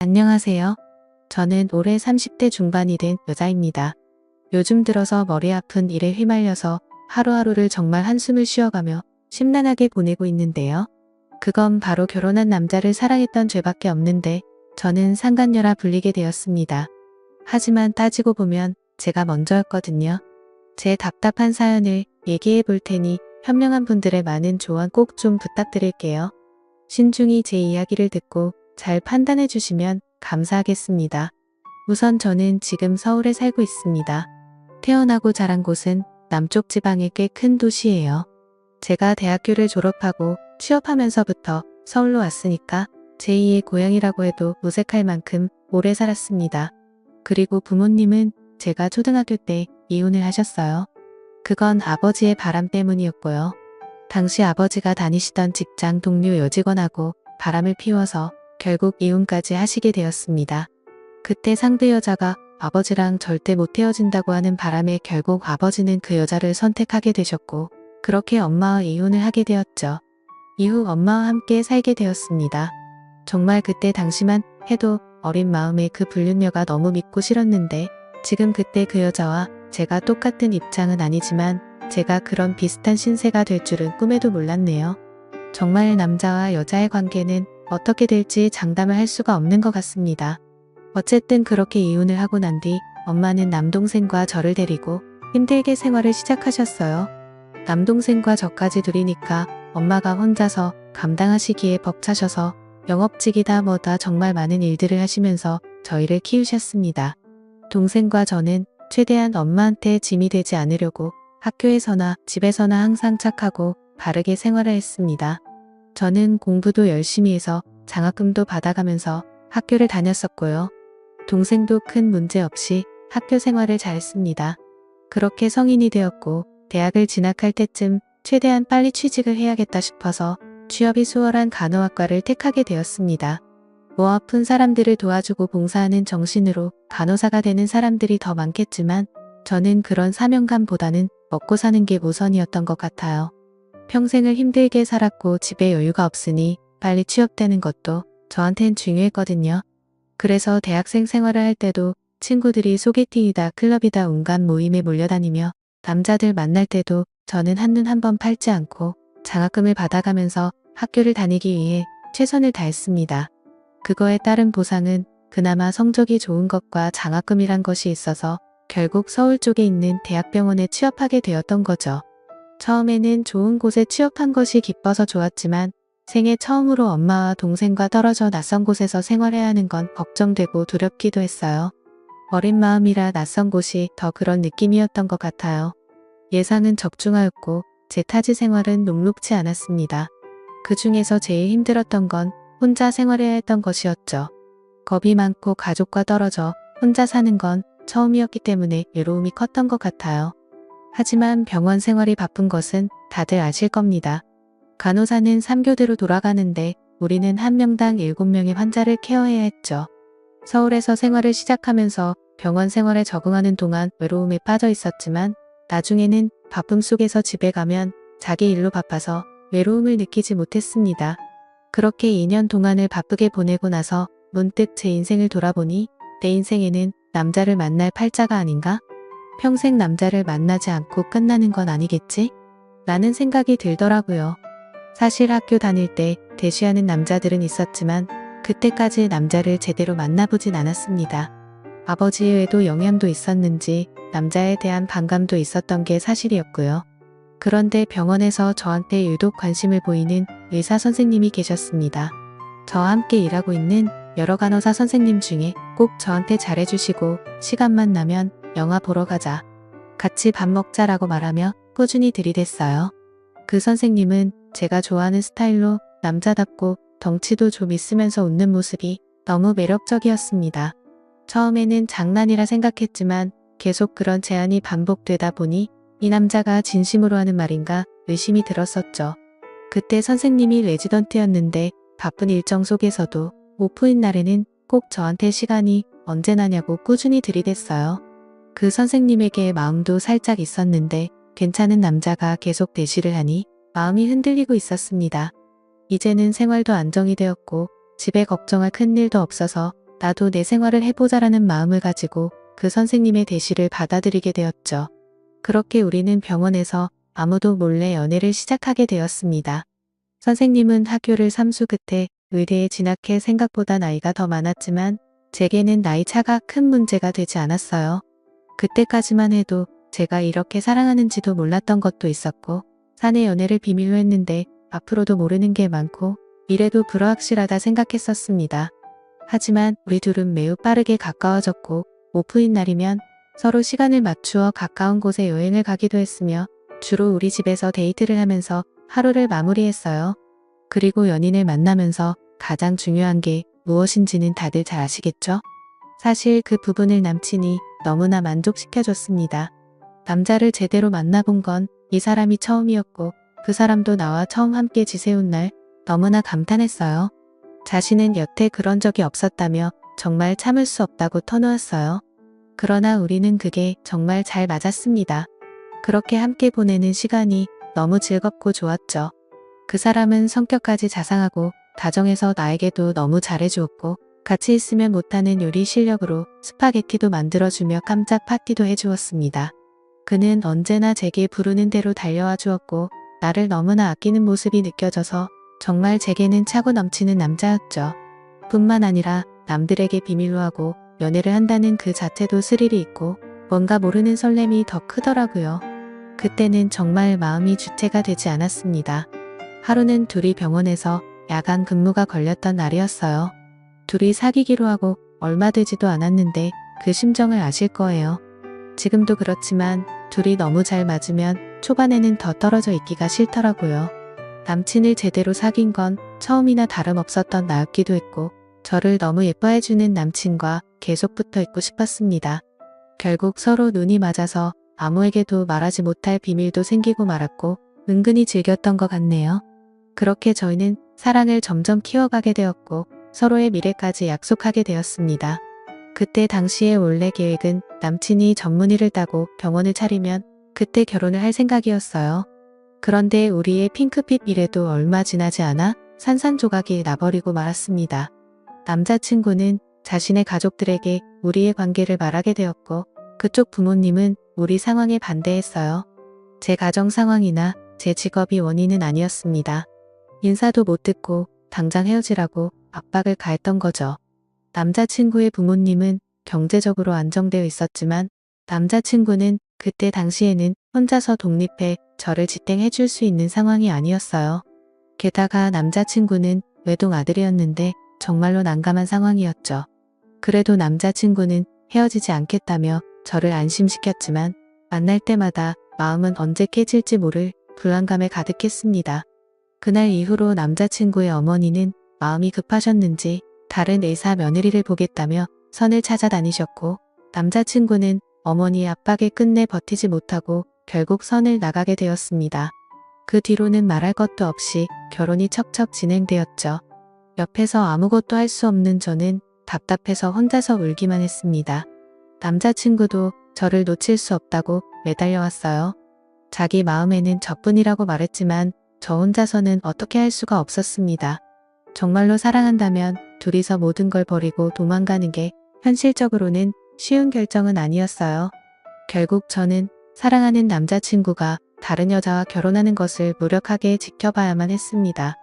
안녕하세요. 저는 올해 30대 중반이 된 여자입니다. 요즘 들어서 머리 아픈 일에 휘말려서 하루하루를 정말 한숨을 쉬어가며 심란하게 보내고 있는데요. 그건 바로 결혼한 남자를 사랑했던 죄밖에 없는데 저는 상간녀라 불리게 되었습니다. 하지만 따지고 보면 제가 먼저였거든요. 제 답답한 사연을 얘기해 볼 테니 현명한 분들의 많은 조언 꼭 좀 부탁드릴게요. 신중히 제 이야기를 듣고 잘 판단해 주시면 감사하겠습니다. 우선 저는 지금 서울에 살고 있습니다. 태어나고 자란 곳은 남쪽 지방의 꽤 큰 도시예요. 제가 대학교를 졸업하고 취업하면서부터 서울로 왔으니까 제2의 고향이라고 해도 무색할 만큼 오래 살았습니다. 그리고 부모님은 제가 초등학교 때 이혼을 하셨어요. 그건 아버지의 바람 때문이었고요. 당시 아버지가 다니시던 직장 동료 여직원하고 바람을 피워서 결국 이혼까지 하시게 되었습니다. 그때 상대 여자가 아버지랑 절대 못 헤어진다고 하는 바람에 결국 아버지는 그 여자를 선택하게 되셨고 그렇게 엄마와 이혼을 하게 되었죠. 이후 엄마와 함께 살게 되었습니다. 정말 그때 당시만 해도 어린 마음에 그 불륜녀가 너무 믿고 싫었는데 지금 그때 그 여자와 제가 똑같은 입장은 아니지만 제가 그런 비슷한 신세가 될 줄은 꿈에도 몰랐네요. 정말 남자와 여자의 관계는 어떻게 될지 장담을 할 수가 없는 것 같습니다. 어쨌든 그렇게 이혼을 하고 난 뒤 엄마는 남동생과 저를 데리고 힘들게 생활을 시작하셨어요. 남동생과 저까지 둘이니까 엄마가 혼자서 감당하시기에 벅차셔서 영업직이다 뭐다 정말 많은 일들을 하시면서 저희를 키우셨습니다. 동생과 저는 최대한 엄마한테 짐이 되지 않으려고 학교에서나 집에서나 항상 착하고 바르게 생활을 했습니다. 저는 공부도 열심히 해서 장학금도 받아가면서 학교를 다녔었고요. 동생도 큰 문제 없이 학교 생활을 잘했습니다. 그렇게 성인이 되었고 대학을 진학할 때쯤 최대한 빨리 취직을 해야겠다 싶어서 취업이 수월한 간호학과를 택하게 되었습니다. 뭐 아픈 사람들을 도와주고 봉사하는 정신으로 간호사가 되는 사람들이 더 많겠지만 저는 그런 사명감보다는 먹고 사는 게 우선이었던 것 같아요. 평생을 힘들게 살았고 집에 여유가 없으니 빨리 취업되는 것도 저한텐 중요했거든요. 그래서 대학생 생활을 할 때도 친구들이 소개팅이다 클럽이다 온갖 모임에 몰려다니며 남자들 만날 때도 저는 한눈 한번 팔지 않고 장학금을 받아가면서 학교를 다니기 위해 최선을 다했습니다. 그거에 따른 보상은 그나마 성적이 좋은 것과 장학금이란 것이 있어서 결국 서울 쪽에 있는 대학병원에 취업하게 되었던 거죠. 처음에는 좋은 곳에 취업한 것이 기뻐서 좋았지만 생애 처음으로 엄마와 동생과 떨어져 낯선 곳에서 생활해야 하는 건 걱정되고 두렵기도 했어요. 어린 마음이라 낯선 곳이 더 그런 느낌이었던 것 같아요. 예상은 적중하였고 제 타지 생활은 녹록지 않았습니다. 그 중에서 제일 힘들었던 건 혼자 생활해야 했던 것이었죠. 겁이 많고 가족과 떨어져 혼자 사는 건 처음이었기 때문에 외로움이 컸던 것 같아요. 하지만 병원 생활이 바쁜 것은 다들 아실 겁니다. 간호사는 3교대로 돌아가는데 우리는 한 명당 7명의 환자를 케어해야 했죠. 서울에서 생활을 시작하면서 병원 생활에 적응하는 동안 외로움에 빠져 있었지만 나중에는 바쁨 속에서 집에 가면 자기 일로 바빠서 외로움을 느끼지 못했습니다. 그렇게 2년 동안을 바쁘게 보내고 나서 문득 제 인생을 돌아보니 내 인생에는 남자를 만날 팔자가 아닌가? 평생 남자를 만나지 않고 끝나는 건 아니겠지? 라는 생각이 들더라고요. 사실 학교 다닐 때 대시하는 남자들은 있었지만 그때까지 남자를 제대로 만나보진 않았습니다. 아버지의 외도 영향도 있었는지 남자에 대한 반감도 있었던 게 사실이었고요. 그런데 병원에서 저한테 유독 관심을 보이는 의사 선생님이 계셨습니다. 저와 함께 일하고 있는 여러 간호사 선생님 중에 꼭 저한테 잘해주시고 시간만 나면 영화 보러 가자, 같이 밥 먹자라고 말하며 꾸준히 들이댔어요. 그 선생님은 제가 좋아하는 스타일로 남자답고 덩치도 좀 있으면서 웃는 모습이 너무 매력적이었습니다. 처음에는 장난이라 생각했지만 계속 그런 제안이 반복되다 보니 이 남자가 진심으로 하는 말인가 의심이 들었었죠. 그때 선생님이 레지던트였는데 바쁜 일정 속에서도 오프인 날에는 꼭 저한테 시간이 언제 나냐고 꾸준히 들이댔어요. 그 선생님에게 마음도 살짝 있었는데 괜찮은 남자가 계속 대시를 하니 마음이 흔들리고 있었습니다. 이제는 생활도 안정이 되었고 집에 걱정할 큰일도 없어서 나도 내 생활을 해보자라는 마음을 가지고 그 선생님의 대시를 받아들이게 되었죠. 그렇게 우리는 병원에서 아무도 몰래 연애를 시작하게 되었습니다. 선생님은 학교를 삼수 끝에 의대에 진학해 생각보다 나이가 더 많았지만 제게는 나이 차가 큰 문제가 되지 않았어요. 그때까지만 해도 제가 이렇게 사랑하는지도 몰랐던 것도 있었고 사내 연애를 비밀로 했는데 앞으로도 모르는 게 많고 미래도 불확실하다 생각했었습니다. 하지만 우리 둘은 매우 빠르게 가까워졌고 오프인 날이면 서로 시간을 맞추어 가까운 곳에 여행을 가기도 했으며 주로 우리 집에서 데이트를 하면서 하루를 마무리했어요. 그리고 연인을 만나면서 가장 중요한 게 무엇인지는 다들 잘 아시겠죠? 사실 그 부분을 남친이 너무나 만족시켜줬습니다. 남자를 제대로 만나본 건 이 사람이 처음이었고 그 사람도 나와 처음 함께 지새운 날 너무나 감탄했어요. 자신은 여태 그런 적이 없었다며 정말 참을 수 없다고 터놓았어요. 그러나 우리는 그게 정말 잘 맞았습니다. 그렇게 함께 보내는 시간이 너무 즐겁고 좋았죠. 그 사람은 성격까지 자상하고 다정해서 나에게도 너무 잘해주었고 같이 있으면 못하는 요리 실력으로 스파게티도 만들어주며 깜짝 파티도 해주었습니다. 그는 언제나 제게 부르는 대로 달려와 주었고 나를 너무나 아끼는 모습이 느껴져서 정말 제게는 차고 넘치는 남자였죠. 뿐만 아니라 남들에게 비밀로 하고 연애를 한다는 그 자체도 스릴이 있고 뭔가 모르는 설렘이 더 크더라고요. 그때는 정말 마음이 주체가 되지 않았습니다. 하루는 둘이 병원에서 야간 근무가 걸렸던 날이었어요. 둘이 사귀기로 하고 얼마 되지도 않았는데 그 심정을 아실 거예요. 지금도 그렇지만 둘이 너무 잘 맞으면 초반에는 더 떨어져 있기가 싫더라고요. 남친을 제대로 사귄 건 처음이나 다름없었던 나였기도 했고 저를 너무 예뻐해주는 남친과 계속 붙어 있고 싶었습니다. 결국 서로 눈이 맞아서 아무에게도 말하지 못할 비밀도 생기고 말았고 은근히 즐겼던 것 같네요. 그렇게 저희는 사랑을 점점 키워가게 되었고 서로의 미래까지 약속하게 되었습니다. 그때 당시의 원래 계획은 남친이 전문의를 따고 병원을 차리면 그때 결혼을 할 생각이었어요. 그런데 우리의 핑크빛 미래도 얼마 지나지 않아 산산조각이 나버리고 말았습니다. 남자친구는 자신의 가족들에게 우리의 관계를 말하게 되었고 그쪽 부모님은 우리 상황에 반대했어요. 제 가정 상황이나 제 직업이 원인은 아니었습니다. 인사도 못 듣고 당장 헤어지라고 압박을 가했던 거죠. 남자친구의 부모님은 경제적으로 안정되어 있었지만 남자친구는 그때 당시에는 혼자서 독립해 저를 지탱해 줄 수 있는 상황이 아니었어요. 게다가 남자친구는 외동 아들이었는데 정말로 난감한 상황이었죠. 그래도 남자친구는 헤어지지 않겠다며 저를 안심시켰지만 만날 때마다 마음은 언제 깨질지 모를 불안감에 가득했습니다. 그날 이후로 남자친구의 어머니는 마음이 급하셨는지 다른 의사 며느리를 보겠다며 선을 찾아다니셨고 남자친구는 어머니의 압박에 끝내 버티지 못하고 결국 선을 나가게 되었습니다. 그 뒤로는 말할 것도 없이 결혼이 척척 진행되었죠. 옆에서 아무것도 할 수 없는 저는 답답해서 혼자서 울기만 했습니다. 남자친구도 저를 놓칠 수 없다고 매달려왔어요. 자기 마음에는 저뿐이라고 말했지만 저 혼자서는 어떻게 할 수가 없었습니다. 정말로 사랑한다면 둘이서 모든 걸 버리고 도망가는 게 현실적으로는 쉬운 결정은 아니었어요. 결국 저는 사랑하는 남자친구가 다른 여자와 결혼하는 것을 무력하게 지켜봐야만 했습니다.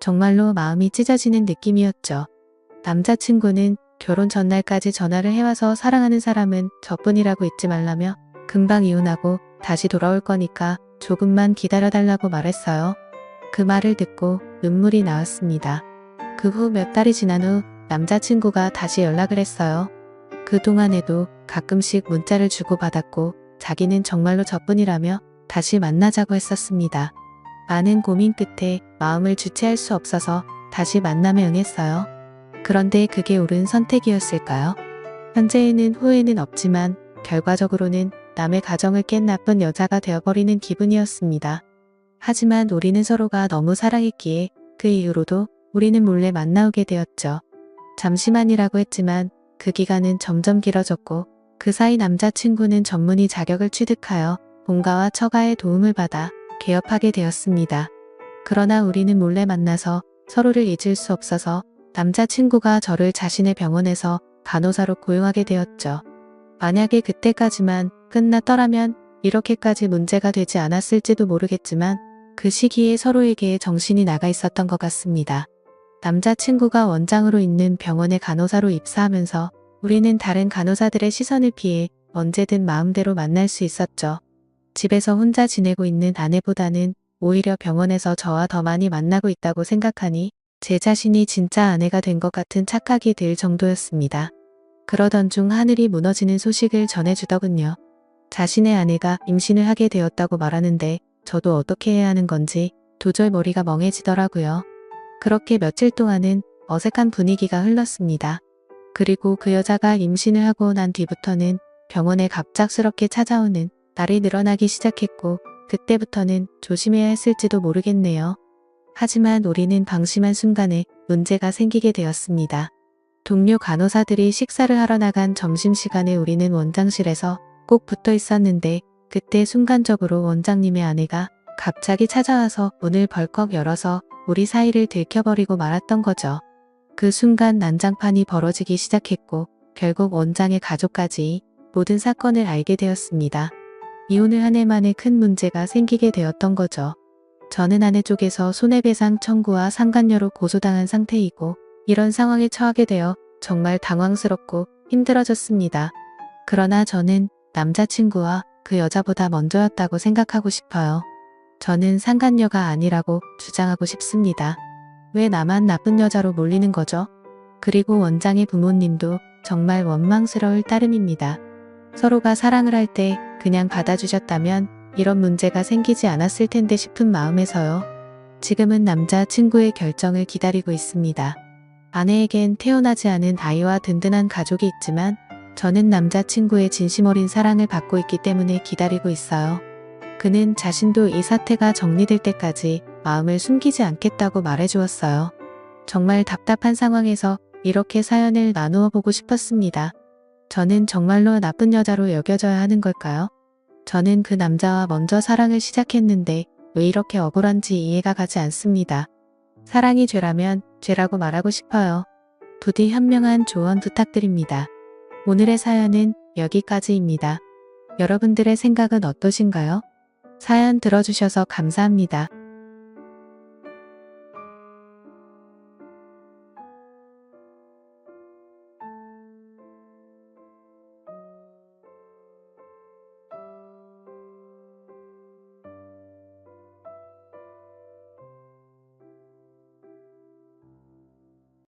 정말로 마음이 찢어지는 느낌이었죠. 남자친구는 결혼 전날까지 전화를 해와서 사랑하는 사람은 저뿐이라고 잊지 말라며 금방 이혼하고 다시 돌아올 거니까 조금만 기다려달라고 말했어요. 그 말을 듣고 눈물이 나왔습니다. 그 후 몇 달이 지난 후 남자친구가 다시 연락을 했어요. 그동안에도 가끔씩 문자를 주고받았고 자기는 정말로 저뿐이라며 다시 만나자고 했었습니다. 많은 고민 끝에 마음을 주체할 수 없어서 다시 만남에 응했어요. 그런데 그게 옳은 선택이었을까요? 현재에는 후회는 없지만 결과적으로는 남의 가정을 깬 나쁜 여자가 되어버리는 기분이었습니다. 하지만 우리는 서로가 너무 사랑했기에 그 이후로도 우리는 몰래 만나오게 되었죠. 잠시만이라고 했지만 그 기간은 점점 길어졌고 그 사이 남자친구는 전문의 자격을 취득하여 본가와 처가의 도움을 받아 개업하게 되었습니다. 그러나 우리는 몰래 만나서 서로를 잊을 수 없어서 남자친구가 저를 자신의 병원에서 간호사로 고용하게 되었죠. 만약에 그때까지만 끝났더라면 이렇게까지 문제가 되지 않았을지도 모르겠지만 그 시기에 서로에게 정신이 나가 있었던 것 같습니다. 남자친구가 원장으로 있는 병원의 간호사로 입사하면서 우리는 다른 간호사들의 시선을 피해 언제든 마음대로 만날 수 있었죠. 집에서 혼자 지내고 있는 아내보다는 오히려 병원에서 저와 더 많이 만나고 있다고 생각하니 제 자신이 진짜 아내가 된 것 같은 착각이 들 정도였습니다. 그러던 중 하늘이 무너지는 소식을 전해주더군요. 자신의 아내가 임신을 하게 되었다고 말하는데 저도 어떻게 해야 하는 건지 도저히 머리가 멍해지더라고요. 그렇게 며칠 동안은 어색한 분위기가 흘렀습니다. 그리고 그 여자가 임신을 하고 난 뒤부터는 병원에 갑작스럽게 찾아오는 날이 늘어나기 시작했고 그때부터는 조심해야 했을지도 모르겠네요. 하지만 우리는 방심한 순간에 문제가 생기게 되었습니다. 동료 간호사들이 식사를 하러 나간 점심시간에 우리는 원장실에서 꼭 붙어 있었는데 그때 순간적으로 원장님의 아내가 갑자기 찾아와서 문을 벌컥 열어서 우리 사이를 들켜버리고 말았던 거죠. 그 순간 난장판이 벌어지기 시작했고 결국 원장의 가족까지 모든 사건을 알게 되었습니다. 이혼을 한 해 만에 큰 문제가 생기게 되었던 거죠. 저는 아내 쪽에서 손해배상 청구와 상간녀로 고소당한 상태이고 이런 상황에 처하게 되어 정말 당황스럽고 힘들어졌습니다. 그러나 저는 남자친구와 그 여자보다 먼저였다고 생각하고 싶어요. 저는 상간녀가 아니라고 주장하고 싶습니다. 왜 나만 나쁜 여자로 몰리는 거죠? 그리고 원장의 부모님도 정말 원망스러울 따름입니다. 서로가 사랑을 할 때 그냥 받아주셨다면 이런 문제가 생기지 않았을 텐데 싶은 마음에서요. 지금은 남자친구의 결정을 기다리고 있습니다. 아내에겐 태어나지 않은 아이와 든든한 가족이 있지만 저는 남자친구의 진심 어린 사랑을 받고 있기 때문에 기다리고 있어요. 그는 자신도 이 사태가 정리될 때까지 마음을 숨기지 않겠다고 말해주었어요. 정말 답답한 상황에서 이렇게 사연을 나누어 보고 싶었습니다. 저는 정말로 나쁜 여자로 여겨져야 하는 걸까요? 저는 그 남자와 먼저 사랑을 시작했는데 왜 이렇게 억울한지 이해가 가지 않습니다. 사랑이 죄라면 죄라고 말하고 싶어요. 부디 현명한 조언 부탁드립니다. 오늘의 사연은 여기까지입니다. 여러분들의 생각은 어떠신가요? 사연 들어주셔서 감사합니다.